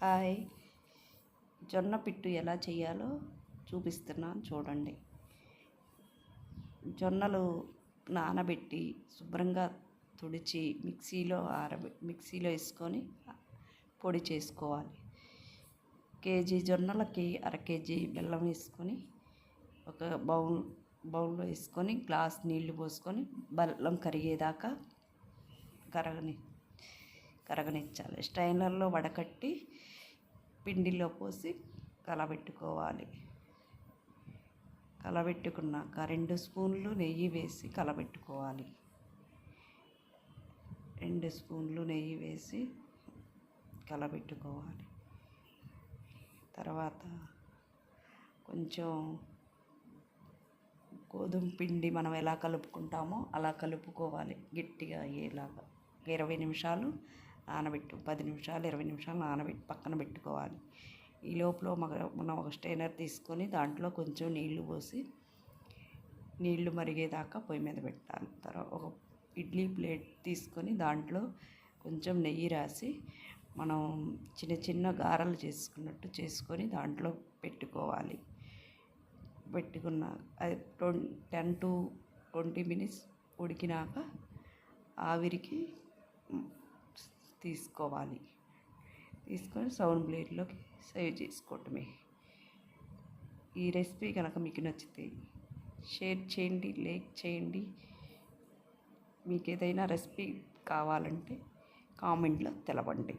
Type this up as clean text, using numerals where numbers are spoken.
Hi, జొన్న పిట్టు ఎలా చేయాలో చూపిస్తున్నాను చూడండి. జొన్నలు నానబెట్టి శుభ్రంగా తుడిచి మిక్సీలో వేసుకొని పొడి చేసుకోవాలి. కేజీ జొన్నలకి అర కేజీ బెల్లం వేసుకొని ఒక బౌల్లో వేసుకొని గ్లాస్ నీళ్లు పోసుకొని బెల్లం కరిగేదాకా కరగనిచ్చాలి. స్ట్రైనర్లో వడకట్టి పిండిలో పోసి కలబెట్టుకోవాలి. కలబెట్టుకున్నాక 2 స్పూన్లు నెయ్యి వేసి కలబెట్టుకోవాలి. 2 స్పూన్లు నెయ్యి వేసి కలబెట్టుకోవాలి. తర్వాత కొంచెం గోధుమ పిండి మనం ఎలా కలుపుకుంటామో అలా కలుపుకోవాలి. గట్టిగా అయ్యేలాగా 20 నిమిషాలు 10 నిమిషాలు 20 నిమిషాలు నానబెట్టి పక్కన పెట్టుకోవాలి. ఈ లోపల మనం ఒక స్ట్రైనర్ తీసుకొని దాంట్లో కొంచెం నీళ్లు పోసి నీళ్లు మరిగేదాకా పొయ్యి మీద పెట్టాలి. తర్వాత ఒక ఇడ్లీ ప్లేట్ తీసుకొని దాంట్లో కొంచెం నెయ్యి రాసి మనం చిన్న చిన్న గారెలు చేసుకున్నట్టు చేసుకొని దాంట్లో పెట్టుకోవాలి. పెట్టుకున్న అది 10 to 20 మినిట్స్ ఉడికినాక ఆవిరికి తీసుకొని సౌండ్ ప్లేట్లోకి సర్వ్ చేసుకోవటమే. ఈ రెసిపీ కనుక మీకు నచ్చితే షేర్ చేయండి, లైక్ చేయండి. మీకు ఏదైనా రెసిపీ కావాలంటే కామెంట్లో తెలవండి.